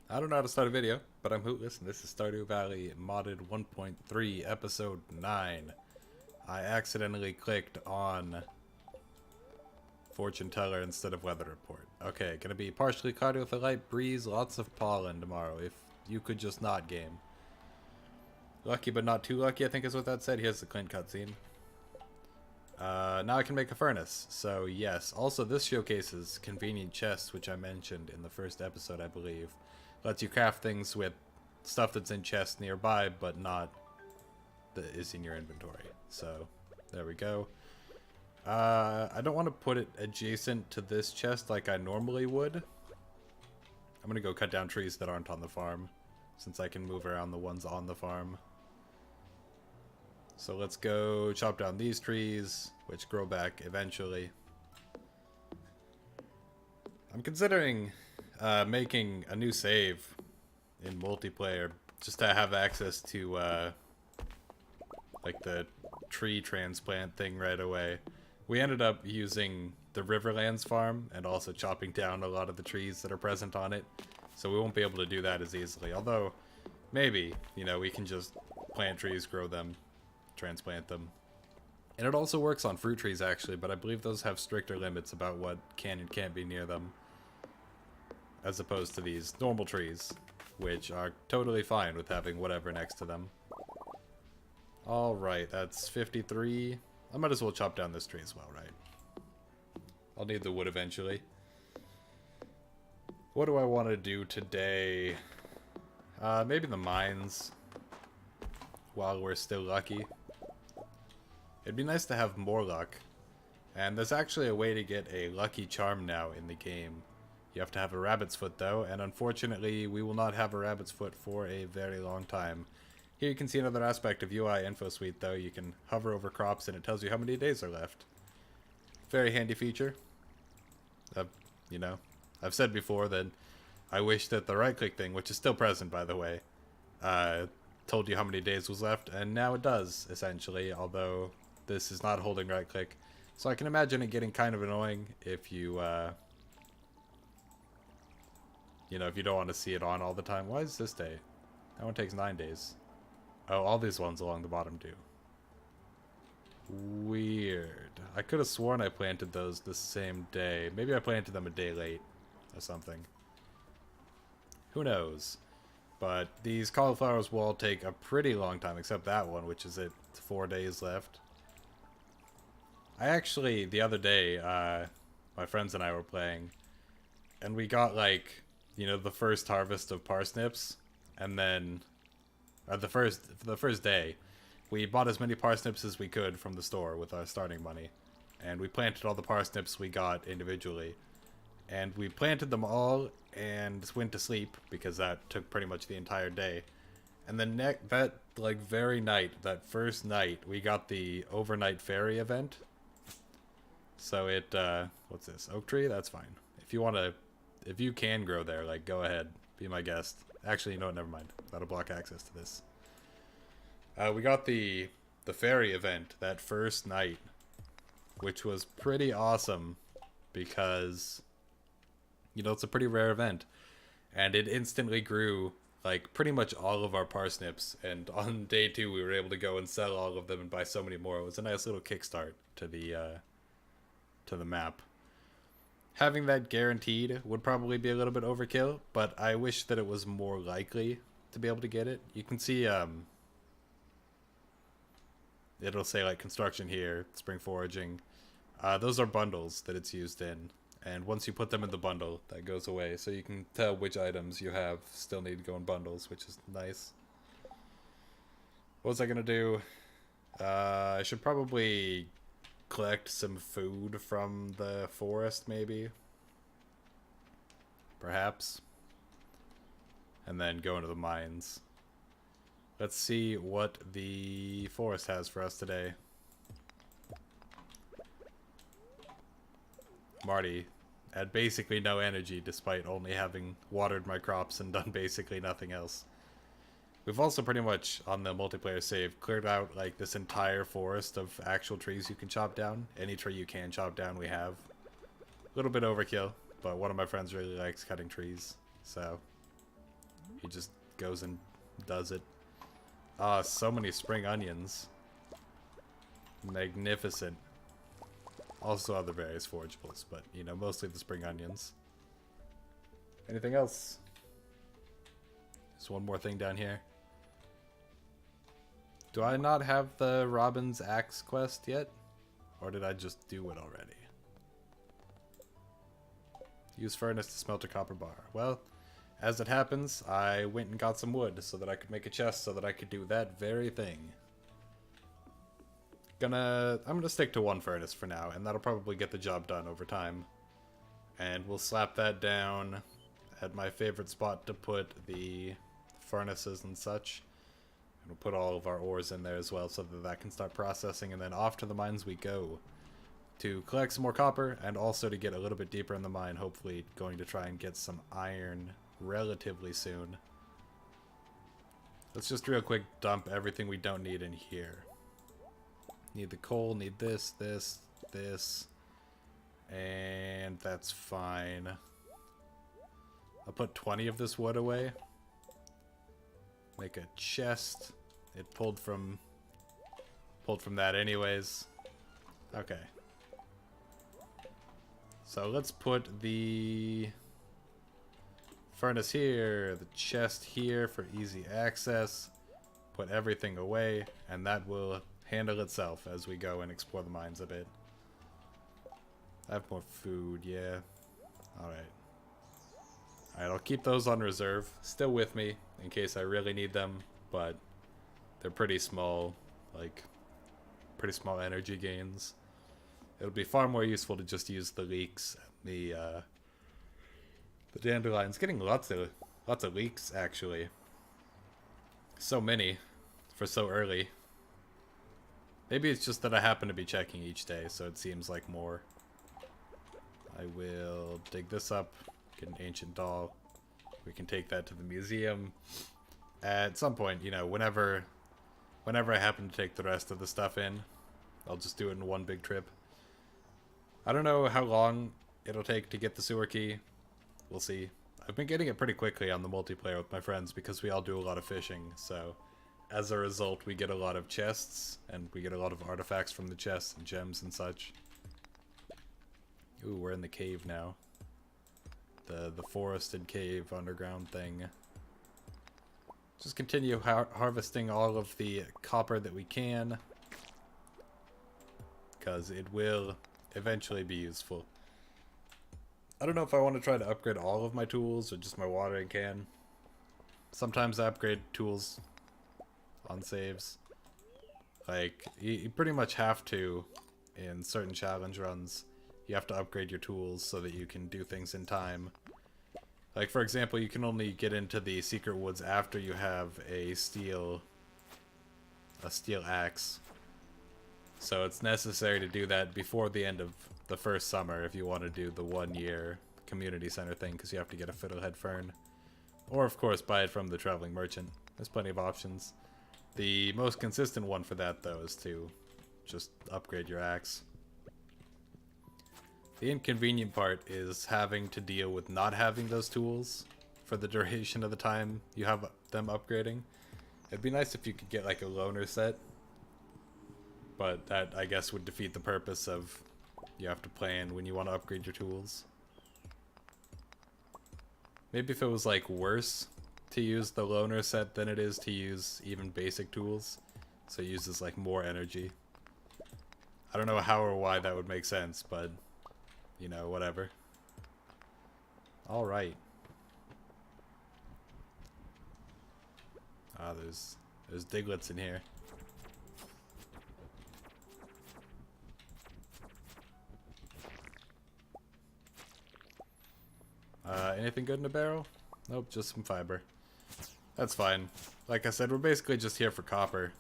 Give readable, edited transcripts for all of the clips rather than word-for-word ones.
I don't know how to start a video, but I'm Hootless, and this is Stardew Valley modded 1.3, episode 9. I accidentally clicked on fortune teller instead of weather report. Okay, gonna be partially cloudy with a light breeze, lots of pollen tomorrow, if you could just not game. Lucky but not too lucky, I think is what that said. Here's the Clint cutscene. Now I can make a furnace, so yes. Also, this showcases convenient chests, which I mentioned in the first episode, I believe. Lets you craft things with stuff that's in chests nearby, but not that is in your inventory. So, there we go. I don't want to put it adjacent to this chest like I normally would. I'm gonna go cut down trees that aren't on the farm, since I can move around the ones on the farm. So let's go chop down these trees, which grow back eventually. I'm considering making a new save in multiplayer just to have access to like the tree transplant thing right away. We ended up using the Riverlands farm and also chopping down a lot of the trees that are present on it, so we won't be able to do that as easily. Although, maybe, you know, we can just plant trees, grow them, transplant them. And it also works on fruit trees, actually, but I believe those have stricter limits about what can and can't be near them, as opposed to these normal trees, which are totally fine with having whatever next to them. Alright, that's 53. I might as well chop down this tree as well, right? I'll need the wood eventually. What do I want to do today? Maybe the mines, while we're still lucky. It'd be nice to have more luck. And there's actually a way to get a lucky charm now in the game. You have to have a rabbit's foot though, and unfortunately we will not have a rabbit's foot for a very long time. Here you can see another aspect of UI Info Suite though. You can hover over crops and it tells you how many days are left. Very handy feature. You know, I've said before that I wish that the right click thing, which is still present by the way, told you how many days was left, and now it does, essentially, although this is not holding right click. So I can imagine it getting kind of annoying if you, you know, if you don't want to see it on all the time. Why is this day? That one takes 9 days. Oh, all these ones along the bottom do. Weird. I could have sworn I planted those the same day. Maybe I planted them a day late or something. Who knows? But these cauliflowers will all take a pretty long time, except that one, which is at 4 days left. I actually, the other day, my friends and I were playing, and we got, like, you know, the first harvest of parsnips, and then, for the first day, we bought as many parsnips as we could from the store with our starting money, and we planted all the parsnips we got individually. And we planted them all and went to sleep because that took pretty much the entire day. And then that like very night, that first night, we got the overnight fairy event. So it what's this? Oak tree? That's fine. If you can grow there, like go ahead, be my guest. Actually, you know what? Never mind. That'll block access to this. We got the fairy event that first night, which was pretty awesome because, you know, it's a pretty rare event, and it instantly grew like pretty much all of our parsnips, and on day 2 we were able to go and sell all of them and buy so many more. It was a nice little kickstart to the map. Having that guaranteed would probably be a little bit overkill, but I wish that it was more likely to be able to get it. You can see it'll say like construction here, spring foraging. Those are bundles that it's used in. And once you put them in the bundle, that goes away. So you can tell which items you have still need to go in bundles, which is nice. What was I going to do? I should probably collect some food from the forest, maybe. Perhaps. And then go into the mines. Let's see what the forest has for us today. Marty had basically no energy despite only having watered my crops and done basically nothing else. We've also pretty much, on the multiplayer save, cleared out like this entire forest of actual trees you can chop down. Any tree you can chop down we have. A little bit overkill, but one of my friends really likes cutting trees, so He just goes and does it. Ah, so many spring onions. Magnificent. Also other various forageables, but, you know, mostly the spring onions. Anything else? There's one more thing down here. Do I not have the Robin's Axe quest yet? Or did I just do it already? Use furnace to smelt a copper bar. Well, as it happens, I went and got some wood so that I could make a chest so that I could do that very thing. I'm gonna stick to one furnace for now, and that'll probably get the job done over time. And we'll slap that down at my favorite spot to put the furnaces and such. And we'll put all of our ores in there as well so that that can start processing, and then off to the mines we go to collect some more copper, and also to get a little bit deeper in the mine, hopefully going to try and get some iron relatively soon. Let's just real quick dump everything we don't need in here. Need the coal, need this, and that's fine. I'll put 20 of this wood away. Make a chest. It pulled from that anyways. Okay. So let's put the furnace here, the chest here for easy access. Put everything away, and that will handle itself as we go and explore the mines a bit. I have more food, yeah. Alright. Alright, I'll keep those on reserve. Still with me, in case I really need them, but they're pretty small, like, pretty small energy gains. It'll be far more useful to just use the leeks and the dandelions. Getting lots of leeks, actually. So many for so early. Maybe it's just that I happen to be checking each day, so it seems like more. I will dig this up, get an ancient doll. We can take that to the museum. At some point, you know, whenever I happen to take the rest of the stuff in, I'll just do it in one big trip. I don't know how long it'll take to get the sewer key. We'll see. I've been getting it pretty quickly on the multiplayer with my friends because we all do a lot of fishing, so as a result we get a lot of chests, and we get a lot of artifacts from the chests and gems and such. Ooh, we're in the cave now. The forested cave underground thing. Just continue harvesting all of the copper that we can, because it will eventually be useful. I don't know if I want to try to upgrade all of my tools or just my watering can. Sometimes I upgrade tools on saves. Like, you pretty much have to, in certain challenge runs, you have to upgrade your tools so that you can do things in time. Like, for example, you can only get into the secret woods after you have a steel axe. So it's necessary to do that before the end of the first summer if you want to do the 1-year community center thing, because you have to get a fiddlehead fern. Or, of course, buy it from the traveling merchant. There's plenty of options. The most consistent one for that, though, is to just upgrade your axe. The inconvenient part is having to deal with not having those tools for the duration of the time you have them upgrading. It'd be nice if you could get like a loaner set, but that, I guess, would defeat the purpose of you have to plan when you want to upgrade your tools. Maybe if it was like worse to use the loaner set than it is to use even basic tools, so it uses like more energy. I don't know how or why that would make sense, but you know, whatever. Alright. Ah, there's diglets in here. Anything good in a barrel? Nope, just some fiber. That's fine. Like I said, we're basically just here for copper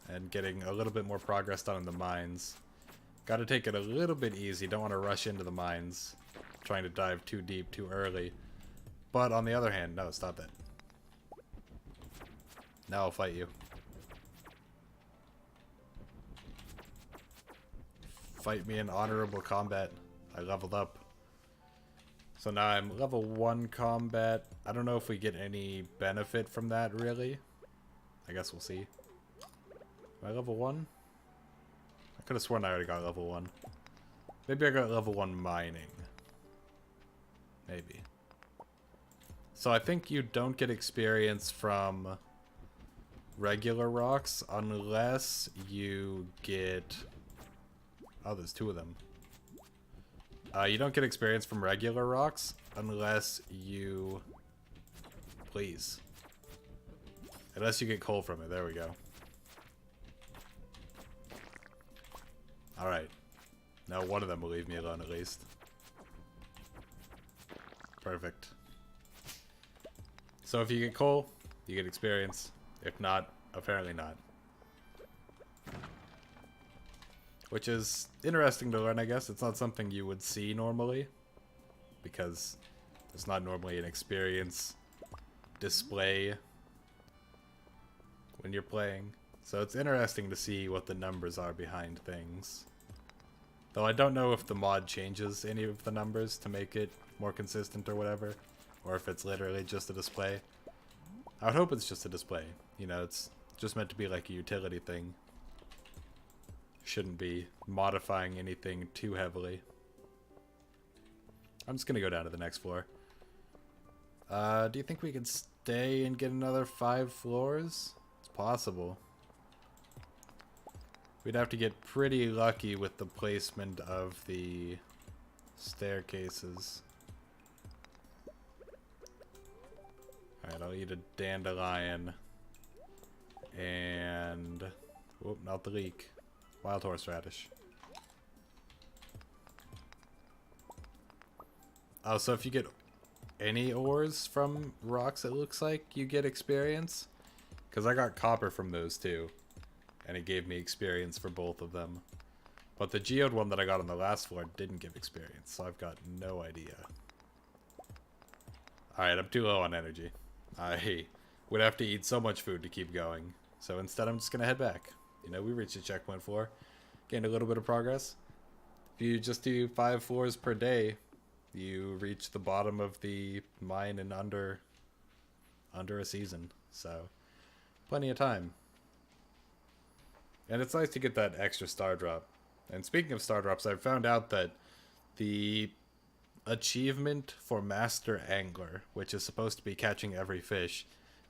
and getting a little bit more progress done in the mines. Gotta take it a little bit easy, don't want to rush into the mines, trying to dive too deep too early. But on the other hand, no, stop that. Now I'll fight you. Fight me in honorable combat. I leveled up. So now I'm level 1 combat. I don't know if we get any benefit from that, really. I guess we'll see. Am I level 1? I could have sworn I already got level 1. Maybe I got level 1 mining. Maybe. So I think you don't get experience from regular rocks unless you get... Oh, there's 2 of them. You don't get experience from regular rocks unless you... Please. Unless you get coal from it. There we go. Alright. Now one of them will leave me alone at least. Perfect. So if you get coal, you get experience. If not, apparently not. Which is interesting to learn, I guess. It's not something you would see normally, because there's not normally an experience display when you're playing. So it's interesting to see what the numbers are behind things. Though I don't know if the mod changes any of the numbers to make it more consistent or whatever, or if it's literally just a display. I would hope it's just a display. You know, it's just meant to be like a utility thing. Shouldn't be modifying anything too heavily. I'm just gonna go down to the next floor. Do you think we can stay and get another 5 floors? It's possible. We'd have to get pretty lucky with the placement of the staircases. Alright, I'll eat a dandelion. And... Whoop, not the leek. Wild horseradish. Oh, so if you get any ores from rocks, it looks like you get experience. Because I got copper from those too. And it gave me experience for both of them. But the geode one that I got on the last floor didn't give experience, so I've got no idea. Alright, I'm too low on energy. I would have to eat so much food to keep going. So instead I'm just going to head back. You know, we reached a checkpoint floor. Gained a little bit of progress. If you just do 5 floors per day, you reach the bottom of the mine in under a season. So, plenty of time. And it's nice to get that extra star drop. And speaking of star drops, I've found out that the achievement for Master Angler, which is supposed to be catching every fish,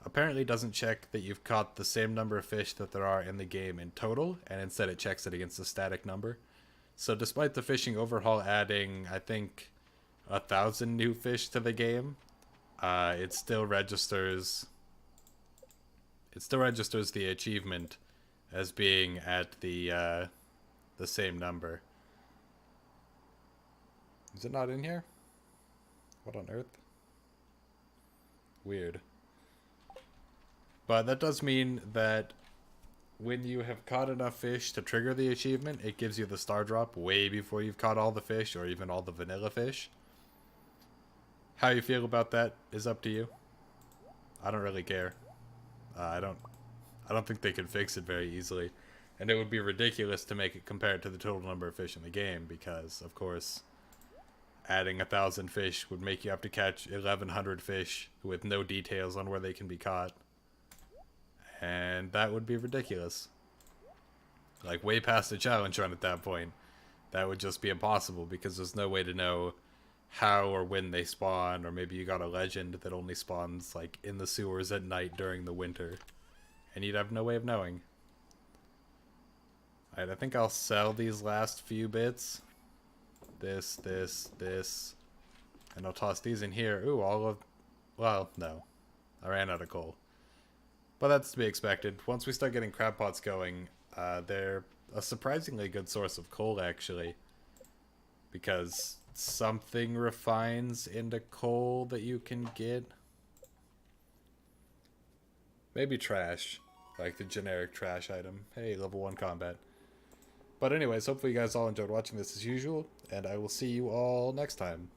apparently doesn't check that you've caught the same number of fish that there are in the game in total, and instead it checks it against a static number. So despite the fishing overhaul adding, I think, 1,000 new fish to the game, it still registers the achievement as being at the same number. Is it not in here? What on earth? Weird. But that does mean that when you have caught enough fish to trigger the achievement, it gives you the star drop way before you've caught all the fish or even all the vanilla fish. How you feel about that is up to you. I don't really care. I don't think they can fix it very easily. And it would be ridiculous to make it compared to the total number of fish in the game because, of course, adding 1,000 fish would make you have to catch 1,100 fish with no details on where they can be caught. And that would be ridiculous. Like, way past the challenge run at that point. That would just be impossible because there's no way to know how or when they spawn, or maybe you got a legend that only spawns, like, in the sewers at night during the winter. And you'd have no way of knowing. Alright, I think I'll sell these last few bits. This. And I'll toss these in here. Ooh, all of... Well, no. I ran out of coal. But that's to be expected. Once we start getting crab pots going, they're a surprisingly good source of coal, actually. Because something refines into coal that you can get. Maybe trash. Like the generic trash item. Hey, level 1 combat. But anyways, hopefully you guys all enjoyed watching this as usual. And I will see you all next time.